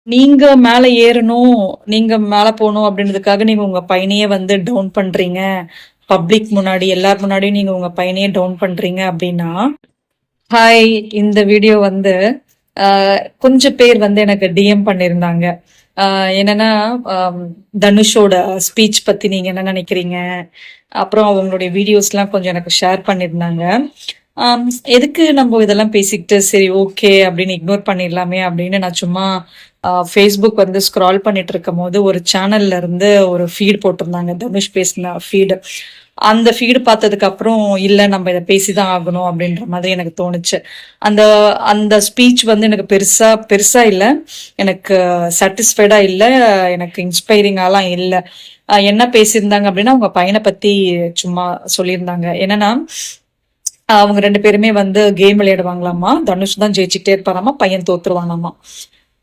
நீங்க மேல ஏறணும், நீங்க மேல போணும் அப்படின்றதுக்காக நீங்க உங்க பையனையே வந்து டவுன் பண்றீங்க. பப்ளிக் முன்னாடி, எல்லார் முன்னாடியும் நீங்க உங்க பையனையே டவுன் பண்றீங்க அப்படின்னா, ஹாய் இந்த வீடியோ வந்து அ கொஞ்சம் பேர் வந்து எனக்கு டிஎம் பண்ணியிருந்தாங்க. என்னன்னா, அம் தனுஷோட ஸ்பீச் பத்தி நீங்க என்ன நெனைக்கிறீங்க? அப்புறம் அவங்களுடைய வீடியோஸ்லாம் கொஞ்சம் எனக்கு ஷேர் பண்ணியிருந்தாங்க. ஆம், எதுக்கு நம்ம இதெல்லாம் பேசிக்கிட்டு, சரி ஓகே அப்படின்னு இக்னோர் பண்ணிடலாமே அப்படின்னு நான் சும்மா ஃபேஸ்புக் வந்து ஸ்க்ரால் பண்ணிட்டு இருக்கும்போது, ஒரு சேனல்ல இருந்து ஒரு ஃபீட் போட்டிருந்தாங்க. தனுஷ் பேசின ஃபீடு. அந்த ஃபீடு பார்த்ததுக்கு அப்புறம், இல்ல நம்ம இத பேசி தான் ஆகணும் அப்படின்ற மாதிரி எனக்கு தோணுச்சு. அந்த அந்த ஸ்பீச் வந்து எனக்கு பெருசா பெருசா இல்ல. எனக்கு சாட்டிஸ்ஃபைடா இல்ல. எனக்கு இன்ஸ்பைரிங்காலாம் இல்ல. என்ன பேசியிருந்தாங்க அப்படின்னா, அவங்க பையன பத்தி சும்மா சொல்லியிருந்தாங்க. என்னன்னா, அவங்க 2 பேருமே வந்து கேம் விளையாடுவாங்களாமா. தனுஷ் தான் ஜெயிச்சுக்கிட்டே இருப்பாராமா. பையன் தோத்துருவானாமா.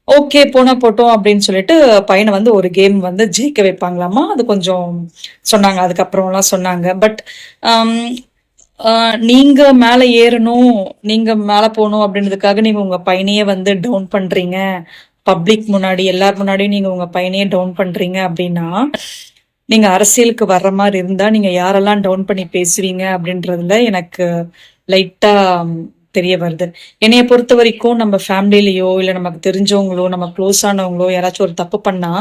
ஓகே. போனா போட்டும் அப்படின்னு சொல்லிட்டு பையன வந்து ஒரு கேம் வந்து ஜெயிக்க வைப்பாங்களாமா. அது கொஞ்சம் சொன்னாங்க. அதுக்கப்புறம்லாம் சொன்னாங்க. பட் அம் அ நீங்க மேல ஏறணும், நீங்க மேல போணும் அப்படின்றதுக்காக நீங்க உங்க பையனையே வந்து டவுன் பண்றீங்க. பப்ளிக் முன்னாடி, எல்லார் முன்னாடியும் நீங்க உங்க பையனையே டவுன் பண்றீங்க அப்படின்னா, நீங்க அரசியலுக்கு வர்ற மாரி இருந்தா, நீங்க யாரெல்லாம் டவுன் பண்ணி பேசுவீங்க அப்படின்றதுல எனக்கு லைட்டா தெரிய வருது. என்னைய பொறுத்தவரைக்கும் நம்ம ஃபேமிலிலயோ, இல்ல நமக்கு தெரிஞ்சவங்களோ, நம்ம க்ளோஸ் ஆனவங்களோ யாராச்சும் ஒரு தப்பு பண்ணா,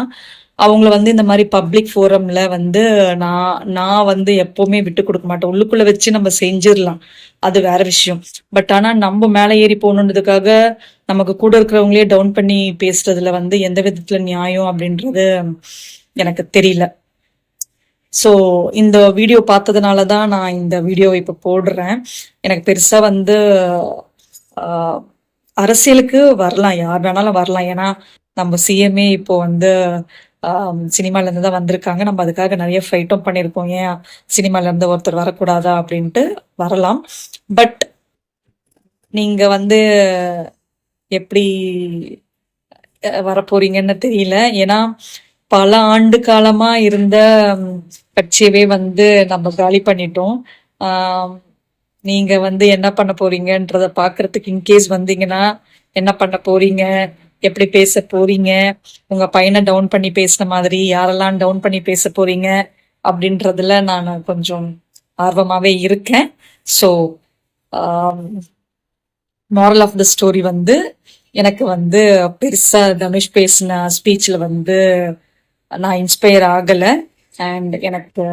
அவங்கள வந்து இந்த மாரி பப்ளிக் ஃபோரம்ல வந்து நான் நான் வந்து எப்பவுமே விட்டுக் குடுக்க மாட்டேன். உள்ளுக்குள்ள வச்சு நம்ம செஞ்சிரலாம். அது வேற விஷயம். பட் ஆனா நம்ம மேல ஏறி போணுன்றதுக்காக, நமக்கு கூட இருக்கிறவங்களயே டவுன் பண்ணி பேசுறதுல வந்து எந்த விதத்துல நியாயம் அப்படின்றது எனக்கு தெரியல. ஸோ, இந்த வீடியோ பார்த்ததுனால தான் நான் இந்த வீடியோவ இப்ப போடுறேன். எனக்கு பெருசா வந்து அ அரசியலுக்கு வரலாம். யார் வேணாலும் வரலாம். ஏன்னா, நம்ம சிஎம்ஏ இப்போ வந்து சினிமால இருந்து தான் வந்திருக்காங்க. நம்ம அதுக்காக நெறைய ஃபைட்டும் பண்ணியிருக்கோம். ஏன் சினிமால இருந்து ஒருத்தர் வரக்கூடாதா? அப்படின்ட்டு வரலாம். பட் நீங்க வந்து எப்படி வரப்போறீங்கன்னு தெரியல. ஏன்னா, பல ஆண்டு காலமா இருந்த ம், கட்சியவே வந்து நம்ம காலி பண்ணிட்டோம். ஆம், நீங்க வந்து என்ன பண்ண போறீங்கன்றத பார்க்கறதுக்கு இன்கேஸ் வந்தீங்கன்னா, என்ன பண்ண போறீங்க? எப்படி பேச போறீங்க? உங்க பையன டவுன் பண்ணி பேசின மாதிரி யாரெல்லாம் டவுன் பண்ணி பேச போறீங்க? அப்படின்றதுல நானு கொஞ்சம் ஆர்வமாவே இருக்கேன். ஸோ, ஆம் மோரல் ஆஃப் த ஸ்டோரி வந்து, எனக்கு வந்து பெருசா தனுஷ் பேசின ஸ்பீச்ல வந்து நான் இன்ஸ்பயர் ஆகல. அண்ட் எனக்கு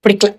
பிடிக்கல.